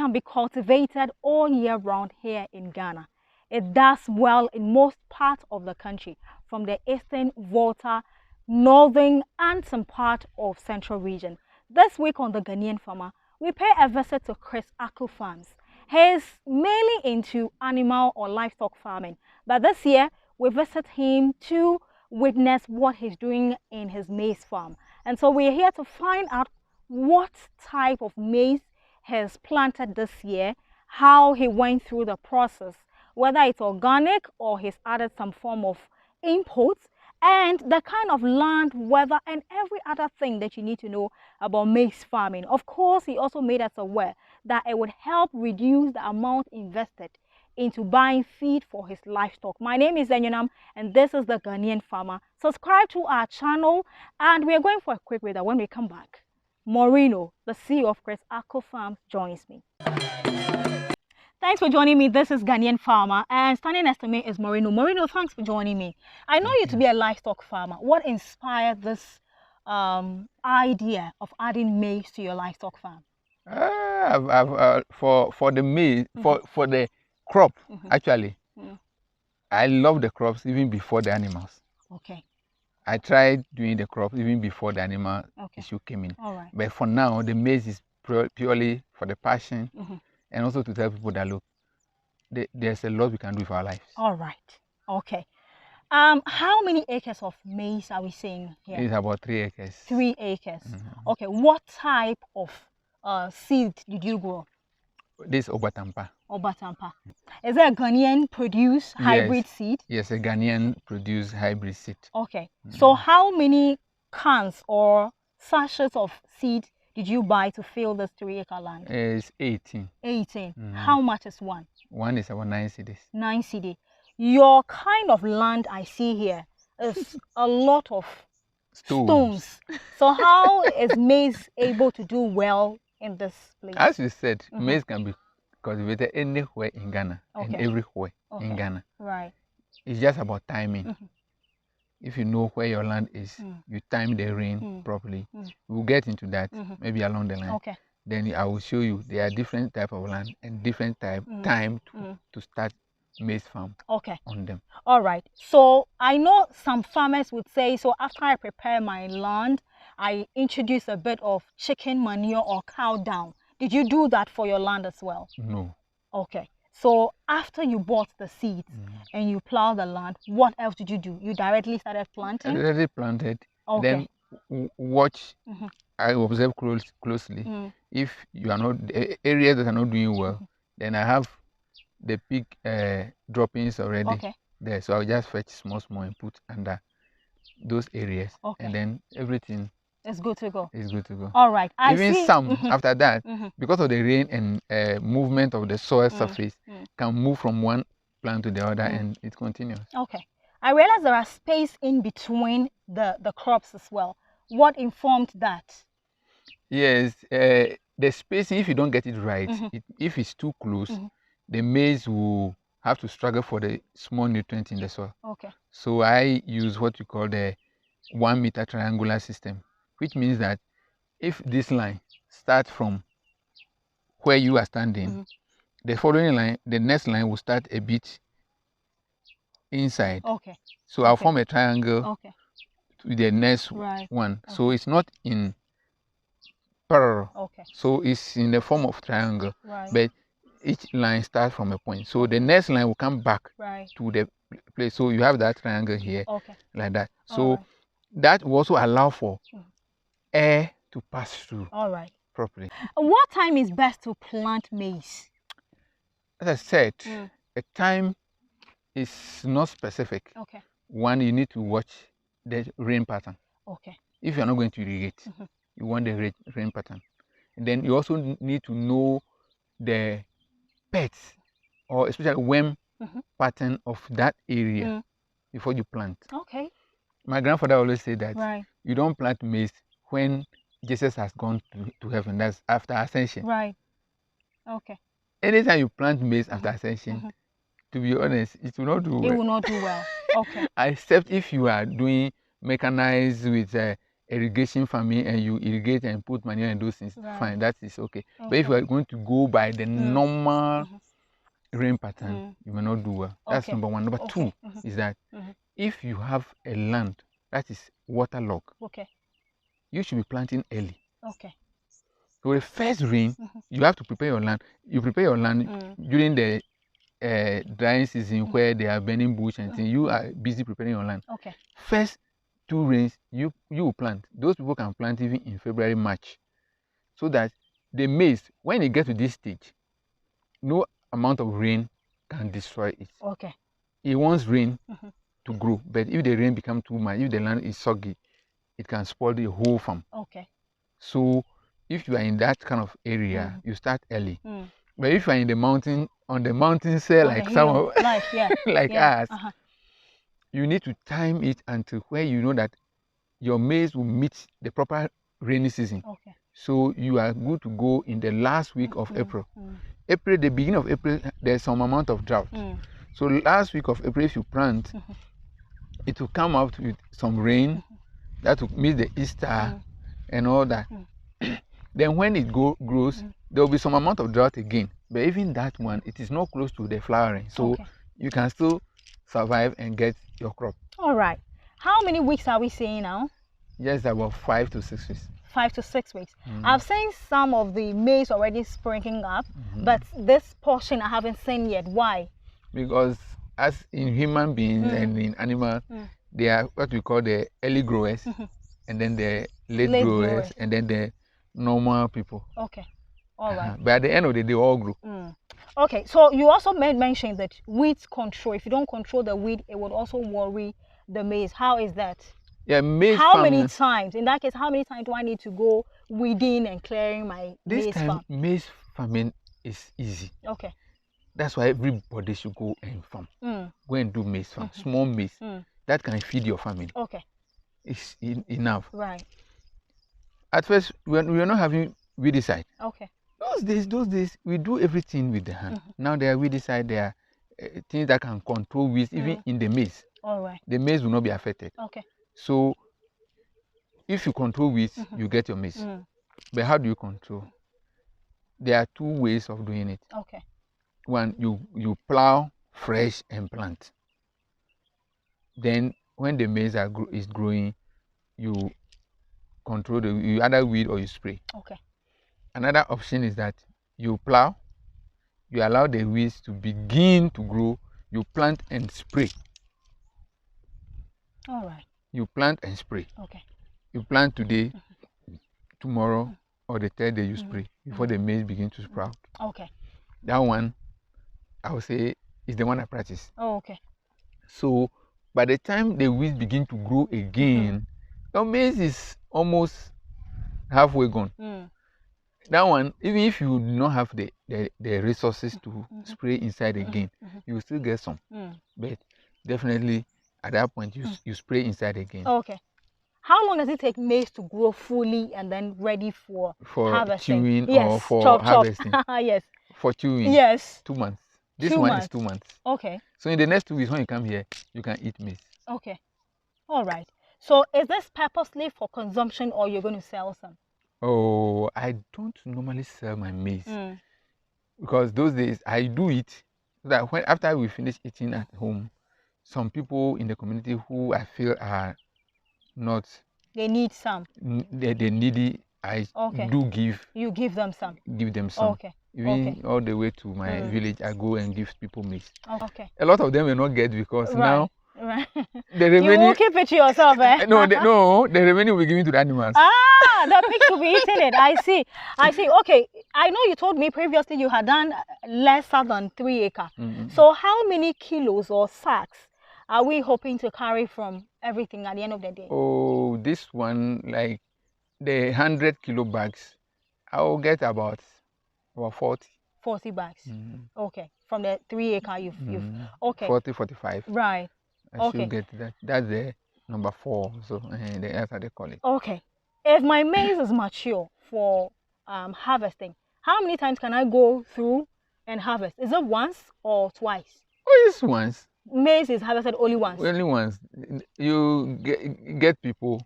can be cultivated all year round here in Ghana. It does well in most parts of the country, from the eastern, Volta, northern, and some part of central region. This week on The Ghanaian Farmer, we pay a visit to Chris Aku Farms. He's mainly into animal or livestock farming, but this year we visit him to witness what he's doing in his maize farm. And so we're here to find out what type of maize he's planted this year, how he went through the process, whether it's organic or he's added some form of imports, and the kind of land, weather, and every other thing that you need to know about maize farming. Of course, he also made us aware that it would help reduce the amount invested into buying feed for his livestock. My name is Zenyonam, and this is The Ghanaian Farmer. Subscribe to our channel, and we are going for a quick break. When we come back, Moreno, the CEO of Chris Aku Farms, joins me. Thanks for joining me. This is Ghanaian Farmer, and standing next to me is Moreno. Moreno, thanks for joining me. I know you to be a livestock farmer. What inspired this idea of adding maize to your livestock farm? For the maize, for the crop, actually, I love the crops even before the animals. Okay. I tried doing the crops even before the animal issue came in. All right. But for now, the maize is purely for the passion. And also to tell people that, look, there's a lot we can do for our lives. All right. Okay. How many acres of maize are we seeing here? It's about 3 acres. 3 acres. Okay. What type of seed did you grow? This Obatampa. Obatampa. Is it a Ghanaian produced hybrid seed? Yes, a Ghanaian produced hybrid seed. Okay. So how many cans or sachets of seed did you buy to fill this 3-acre land? It's 18. 18. How much is one? One is about 9 cedis. 9 cedi. Your kind of land I see here is a lot of stones. So how is maize able to do well in this place? As you said, maize can be cultivated anywhere in Ghana and everywhere in Ghana. Right. It's just about timing. If you know where your land is, you time the rain properly. We'll get into that maybe along the line. Okay. Then I will show you there are different type of land and different time to start maize farm on them. All right. So I know some farmers would say, so after I prepare my land, I introduce a bit of chicken manure or cow dung. Did you do that for your land as well? No. Okay. So after you bought the seeds and you plowed the land, what else did you do? You directly started planting? I already planted. Then watch. I observe closely. If you are not areas that are not doing well, then I have the pig droppings already there. So I'll just fetch small and put under those areas, and then everything. It's good to go. It's good to go. All right. Even some after that, because of the rain and movement of the soil surface, can move from one plant to the other, and it continues. Okay. I realize there are space in between the crops as well. What informed that? Yes, the spacing, if you don't get it right, if it's too close, the maize will have to struggle for the small nutrients in the soil. Okay. So I use what we call the 1 meter triangular system, which means that if this line starts from where you are standing, the following line, the next line will start a bit inside. Okay. So I'll form a triangle to the next one. So it's not in parallel. Okay. So it's in the form of triangle. But each line starts from a point. So the next line will come back to the place. So you have that triangle here, like that. So that will also allow for air to pass through properly. What time is best to plant maize? As I said, a time is not specific. Okay. One, you need to watch the rain pattern. Okay. If you're not going to irrigate, you want the rain pattern. And then you also need to know the pests or especially worm pattern of that area before you plant. Okay. My grandfather always said that you don't plant maize when Jesus has gone to heaven. That's after ascension. Right. Okay. Anytime you plant maize after ascension, to be honest, it will not do well. It will not do well. Okay. Except if you are doing mechanized with irrigation farming and you irrigate and put manure and those things, Right. fine, that is okay. But if you are going to go by the normal rain pattern, you may not do well. That's number one. Number two is that if you have a land that is waterlogged, you should be planting early. So the first rain, you have to prepare your land. You prepare your land during the drying season where they are burning bush and things. You are busy preparing your land. First 2 rains, you will plant. Those people can plant even in February, March, so that the maize, when it gets to this stage, no amount of rain can destroy it. It wants rain to grow, but if the rain becomes too much, if the land is soggy, it can spoil the whole farm. So if you are in that kind of area, you start early. But if you are in the mountain, on the mountain side, like some of like us, you need to time it until where you know that your maize will meet the proper rainy season. So you are good to go in the last week of April. April, the beginning of April, there's some amount of drought. So last week of April, if you plant, it will come out with some rain that will meet the Easter and all that. Then when it grows, there will be some amount of drought again. But even that one, it is not close to the flowering. So you can still survive and get your crop. All right. How many weeks are we seeing now? Yes, about 5 to 6 weeks. 5 to 6 weeks. I've seen some of the maize already springing up, but this portion I haven't seen yet. Why? Because as in human beings and in animals, they are what we call the early growers, and then the late growers, and then the normal people. All right. But at the end of the day, they all grow. Okay, so you also mentioned that weed control. If you don't control the weed, it would also worry the maize. How is that? Yeah, maize How many times? In that case, how many times do I need to go weeding and clearing my maize farm? Maize farming is easy. That's why everybody should go and farm. Go and do maize farm, small maize. That can feed your family. It's enough. Right. At first, we were not having weedicide. Those days, we do everything with the hand. Now there are weedicide, there are things that can control weeds, even in the maize. The maize will not be affected. So, if you control weeds, you get your maize. But how do you control? There are 2 ways of doing it. One, you plow fresh and plant. Then, when the maize is growing, you control you either weed or you spray. Another option is that you plow, you allow the weeds to begin to grow, you plant and spray. All right. You plant and spray. You plant today, tomorrow, or the 3rd day you spray before the maize begins to sprout. That one, I would say, is the one I practice. So, by the time the weeds begin to grow again, your maize is almost halfway gone. That one, even if you do not have the resources to spray inside again, you will still get some. But definitely, at that point, you spray inside again. How long does it take maize to grow fully and then ready for harvesting? Chewing or for harvesting? Yes. For chewing? Yes. 2 months. This one is 2 months. So in the next 2 weeks, when you come here, you can eat maize. All right. So is this purposely for consumption or you're going to sell some? Oh, I don't normally sell my maize because those days I do it so that after we finish eating at home, some people in the community who I feel are not, they need some. They needy. I do give. You give them some. Give them some. Even all the way to my village, I go and give people maize. A lot of them will not get because now. The remaining, you will keep it to yourself, eh? No, the remaining will be given to the animals. The pigs will be eating it. I see. Okay, I know you told me previously you had done lesser than 3 acres. So how many kilos or sacks are we hoping to carry from everything at the end of the day? Oh, this one, like the 100 kilo bags, I will get about 40. 40 bags. Okay, from the 3 acre you've 40, 45. Right. I should get that. That's the number 4. So that's how they call it. Okay. If my maize is mature for harvesting, how many times can I go through and harvest? Is it once or twice? Oh, it's once. Maize is harvested only once. Only once. You get people.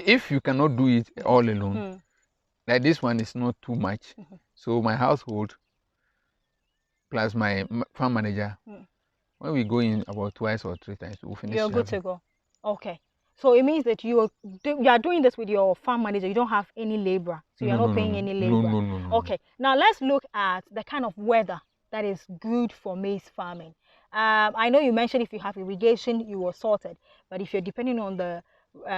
If you cannot do it all alone, like this one is not too much. So my household plus my farm manager, when we go in about 2 or 3 times, we'll finish. You're good to go. Okay. So it means that you are doing this with your farm manager. You don't have any labor. So you're not paying any labor. No. Okay. Now let's look at the kind of weather that is good for maize farming. I know you mentioned if you have irrigation, you are sorted. But if you're depending on the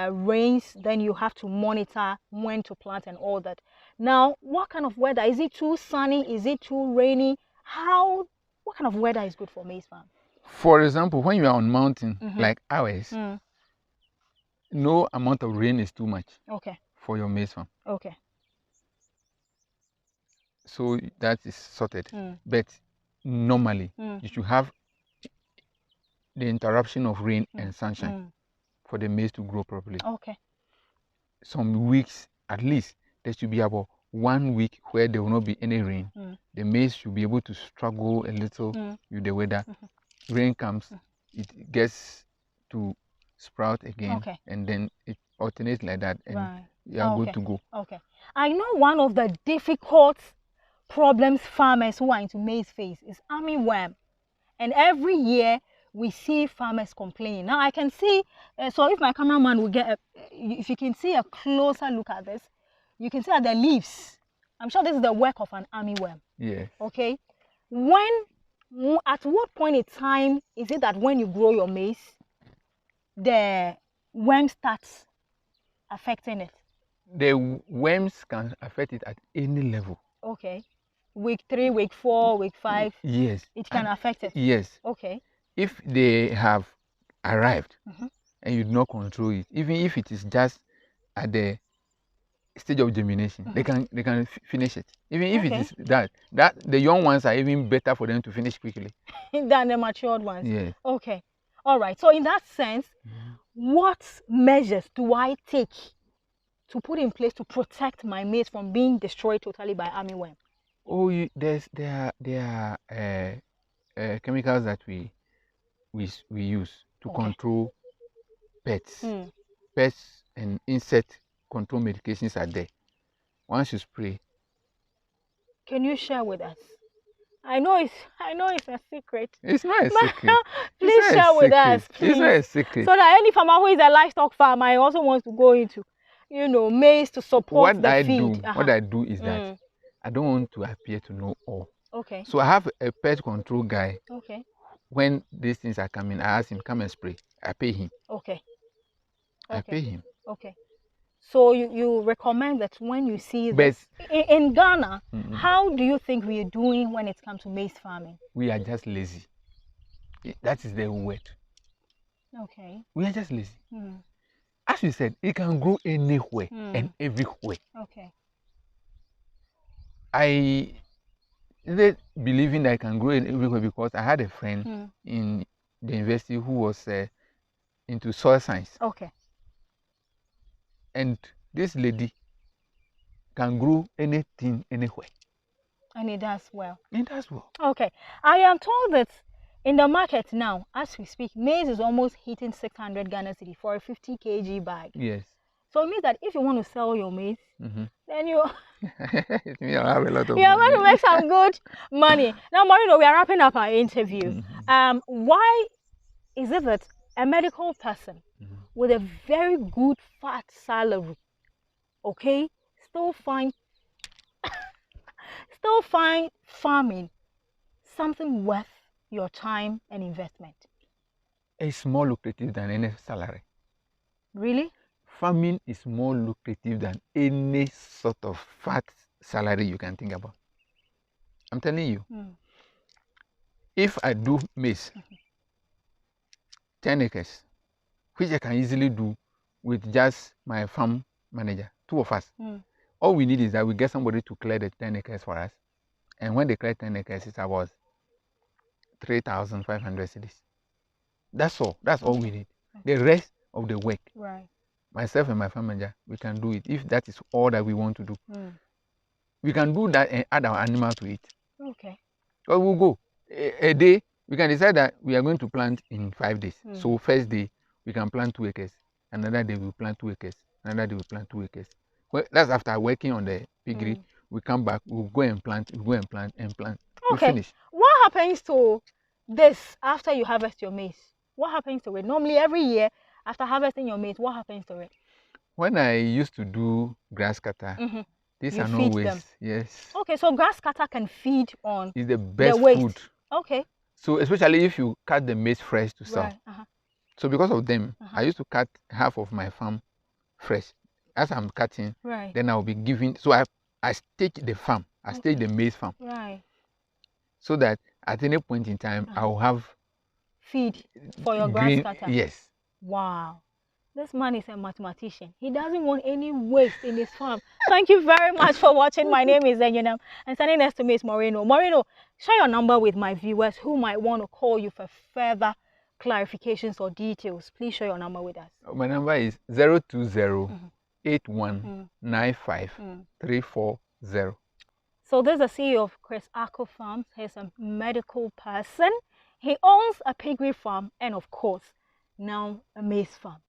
rains, then you have to monitor when to plant and all that. Now, what kind of weather? Is it too sunny? Is it too rainy? What kind of weather is good for maize farm? For example, when you are on mountain like ours, no amount of rain is too much for your maize farm. Okay. So that is sorted. But normally, you should have the interruption of rain and sunshine for the maize to grow properly. Okay. Some weeks, at least, there should be about 1 week where there will not be any rain. The maize should be able to struggle a little with the weather. Rain comes, it gets to sprout again, and then it alternates like that, and you are good to go. Okay. I know one of the difficult problems farmers who are into maize face is armyworm, and every year we see farmers complaining. Now I can see, so if my cameraman will get, if you can see a closer look at this, you can see that the leaves. I'm sure this is the work of an armyworm. Yes. Okay. At what point in time is it that when you grow your maize, the worm starts affecting it? The worms can affect it at any level. Okay. Week 3, week 4, week 5. Yes. It can affect it. Yes. Okay. If they have arrived and you do not control it, even if it is just at the stage of germination, they can finish it. Even if it is that the young ones are even better for them to finish quickly than the matured ones. Yes. Okay. All right. So in that sense, what measures do I take to put in place to protect my maize from being destroyed totally by armyworm? Oh, there are chemicals that we use to control pests. Pests and insect control medications are there. Once you spray. Can you share with us? I know it's a secret. It's not a secret. Please share with us, please. It's not a secret. So that any farmer who is a livestock farmer I also wants to go into, maize to support the feed. What I do is that I don't want to appear to know all. Okay. So I have a pest control guy. Okay. When these things are coming, I ask him, come and spray. I pay him. Okay. I pay him. Okay. So you recommend that when you see this in Ghana, how do you think we are doing when it comes to maize farming? We are just lazy. That is the word. Okay. We are just lazy. As you said, it can grow anywhere and everywhere. Okay. I started believing that I can grow everywhere because I had a friend in the university who was into soil science. Okay. And this lady can grow anything anywhere. And it does well. It does well. Okay. I am told that in the market now, as we speak, maize is almost hitting 600 Ghana cedi for a 50 kg bag. Yes. So it means that if you want to sell your maize, then you have a lot of you're going to make some good money. Now, Marino, we are wrapping up our interview. Why is it that a medical person with a very good fat salary, okay, still find farming something worth your time and investment? It's more lucrative than any salary. Really? Farming is more lucrative than any sort of fat salary you can think about. I'm telling you. If I do maize, 10 acres, which I can easily do with just my farm manager, 2 of us. All we need is that we get somebody to clear the 10 acres for us. And when they clear 10 acres, it's about 3,500 cedis. That's all. That's all we need. The rest of the work, myself and my farm manager, we can do it. If that is all that we want to do, we can do that and add our animal to it. Okay. Or we'll go a day. We can decide that we are going to plant in 5 days. So first day we can plant 2 acres. Another day we plant 2 acres. Another day we plant 2 acres. Well, that's after working on the piggery. We come back, we'll go and plant, and plant. We finish. What happens to this after you harvest your maize? What happens to it? Normally every year after harvesting your maize, what happens to it? When I used to do grass cutter, these you are no feed waste. Them. Yes. Okay, so grass cutter can feed on it's the best waste. food. Okay. So especially if you cut the maize fresh to sell. Right. So because of them, I used to cut half of my farm fresh. As I'm cutting, then I'll be giving. So I stage the farm. I stage the maize farm. Right. So that at any point in time, I'll have feed for your grass cutter. Yes. Wow. This man is a mathematician. He doesn't want any waste in his farm. Thank you very much for watching. My name is Zenyunam, and standing next to me is Moreno. Moreno, share your number with my viewers who might want to call you for further clarifications or details. Please share your number with us. My number is 020-8195-340. So this is the CEO of Chris Ako Farms. He's a medical person. He owns a piggery farm and, of course, now a maize farm.